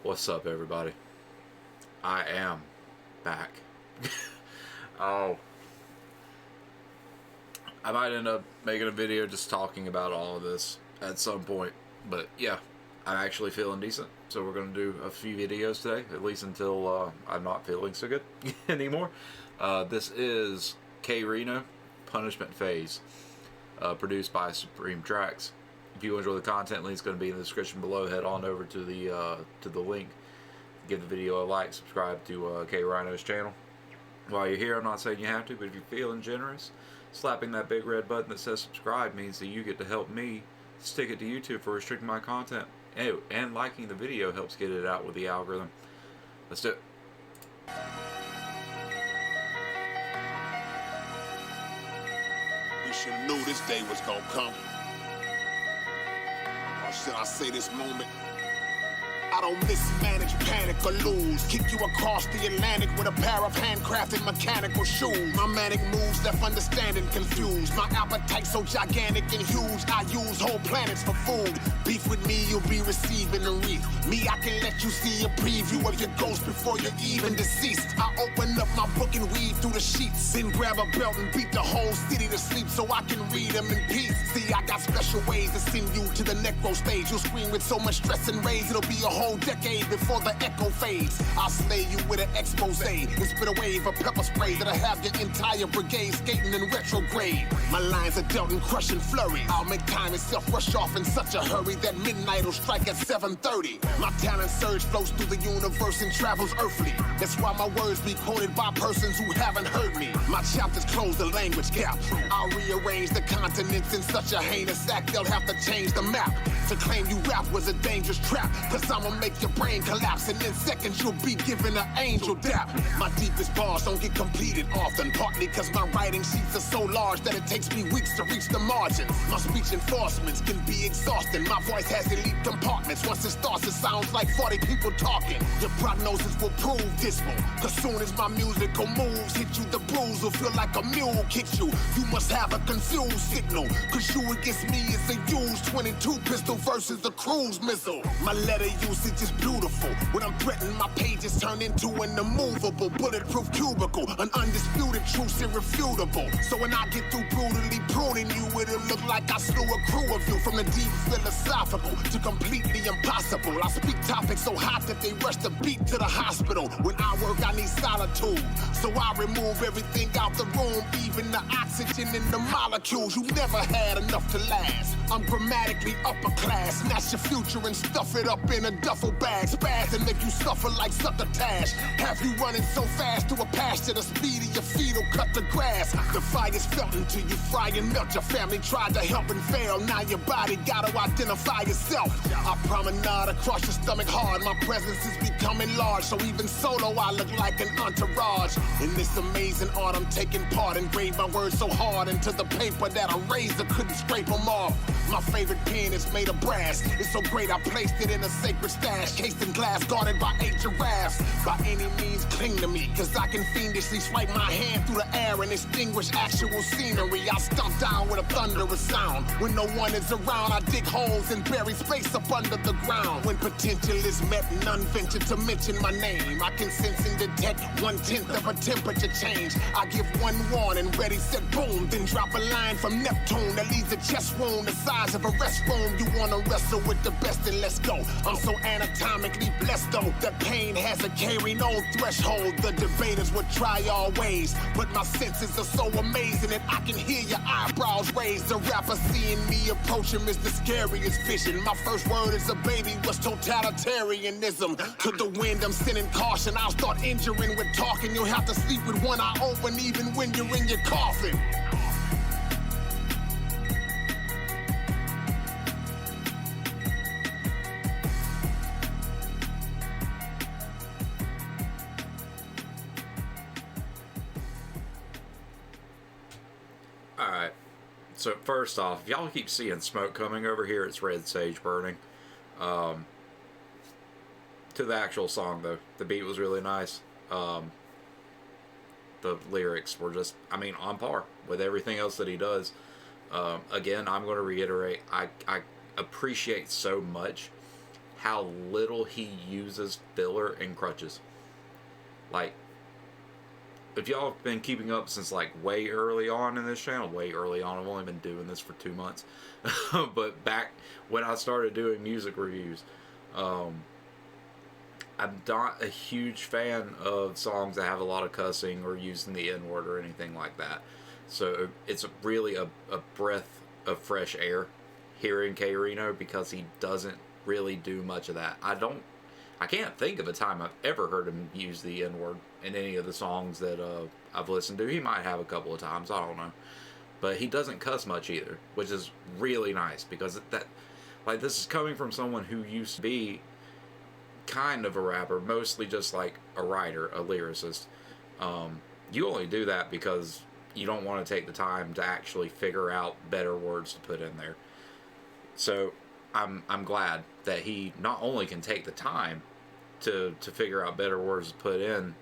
What's up, everybody? I am back. Oh, I might end up making a video just talking about all of this at some point, but yeah, I'm actually feeling decent, so we're going to do a few videos today, at least until I'm not feeling so good anymore. This is K-Rino, Punishment Phase, produced by Supreme Tracks. If you enjoy the content, link's going to be in the description below. Head on over to the link. Give the video a like, subscribe to K-Rino's channel. While you're here, I'm not saying you have to, but if you're feeling generous, slapping that big red button that says subscribe means that you get to help me stick it to YouTube for restricting my content. Oh, and liking the video helps get it out with the algorithm. Let's do it. We should have knew this day was gonna come. Or should I say this moment? I don't mismanage, panic, or lose. Kick you across the Atlantic with a pair of handcrafted mechanical shoes. My manic moves left understanding confused. My appetite so gigantic and huge, I use whole planets for food. Beef with me, you'll be receiving a wreath. Me, I can let you see a preview of your ghost before you're even deceased. I open up my book and weave through the sheets. Then grab a belt and beat the whole city to sleep so I can read them in peace. See, I got special ways to send you to the necro stage. You'll scream with so much stress and rage, it'll be a whole decade before the echo fades. I'll slay you with an expose and spit a wave of pepper spray that'll have your entire brigade skating in retrograde. My lines are dealt in crushing flurry. I'll make time itself rush off in such a hurry that midnight will strike at 7:30. My talent surge flows through the universe and travels earthly. That's why my words be quoted by persons who haven't heard me. My chapters close the language gap. I'll rearrange the continents in such a heinous act they'll have to change the map. To claim you rap was a dangerous trap, cause I'ma make your brain collapse and in seconds you'll be given an angel dap. My deepest bars don't get completed often, partly cause my writing sheets are so large that it takes me weeks to reach the margins. My speech enforcements can be exhausting. My voice has elite compartments. Once it starts it sounds like 40 people talking. Your prognosis will prove dismal, cause soon as my musical moves hit you, the bruise will feel like a mule kicks you. You must have a confused signal, cause you against me is a used 22 pistol versus a cruise missile. My letter usage is beautiful. When I'm threatened, my pages turn into an immovable, bulletproof cubicle. An undisputed truth, irrefutable. So when I get through brutally pruning you, it'll look like I slew a crew of you. From the deep philosophical to completely impossible. I speak topics so hot that they rush the beat to the hospital. When I work, I need solitude, so I remove everything out the room, even the oxygen in the molecules. You never had enough to last. I'm grammatically upper class. Snatch your future and stuff it up in a duffel bag. Spaz and make you suffer like succotash. Have you running so fast to a pasture, the speed of your feet will cut the grass. The fire's felt until you fry and melt. Your family tried to help and fail. Now your body gotta identify yourself. I promenade across your stomach hard. My presence is becoming large, so even solo I look like an entourage. In this amazing art I'm taking part. Engrave my words so hard into the paper that a razor couldn't scrape them off. My favorite pen is made of brass. It's so great I placed it in a sacred stash, cased in glass, guarded by 8 giraffes. By any means cling to me, cause I can fiendishly swipe my hand through the air and extinguish actual scenery. I stomp down with a thunderous sound. When no one is around, I dig holes and bury space up under the ground. When potential is met, none venture to mention my name. I can sense and detect 1/10 of a temperature change. I give one warning, ready, set, boom, then drop a line from Neptune that leaves a chest wound the size of a restroom. You wanna wrestle with the best, then let's go. I'm so anatomically blessed though, that pain has a K-Rino threshold. The debaters would try all ways, but my senses are so amazing that I can hear your eyebrows raised. The rapper seeing me approach him is the scariest vision. My first word as a baby was totalitarianism. To the wind I'm sending caution. I'll start injuring with talking. You'll have to sleep with one eye open even when you're in your coffin. Alright, so first off, if y'all keep seeing smoke coming over here, it's red sage burning. To the actual song though, the beat was really nice. The lyrics were just, I mean, on par with everything else that he does. Again, I'm going to reiterate, I appreciate so much how little he uses filler and crutches. Like, if y'all have been keeping up since like way early on in this channel, way early on, I've only been doing this for 2 months, but back when I started doing music reviews, I'm not a huge fan of songs that have a lot of cussing or using the N-word or anything like that. So it's really a breath of fresh air hearing K-Rino, because he doesn't really do much of that. I can't think of a time I've ever heard him use the N-word in any of the songs that I've listened to. He might have a couple of times, I don't know. But he doesn't cuss much either, which is really nice, because this is coming from someone who used to be kind of a rapper, mostly just like a writer, a lyricist. You only do that because you don't want to take the time to actually figure out better words to put in there. So I'm glad that he not only can take the time to figure out better words to put in,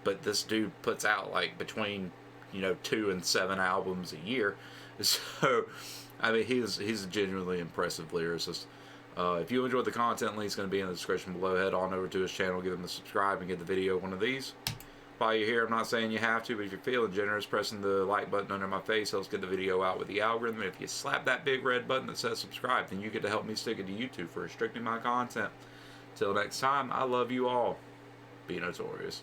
but this dude puts out like between 2 and 7 albums a year. So I mean, he's a genuinely impressive lyricist. If you enjoyed the content, link's going to be in the description below. Head on over to his channel, give him a subscribe, and get the video one of these. While you're here, I'm not saying you have to, but if you're feeling generous, pressing the like button under my face helps get the video out with the algorithm. And if you slap that big red button that says subscribe, then you get to help me stick it to YouTube for restricting my content. Till next time, I love you all. Be notorious.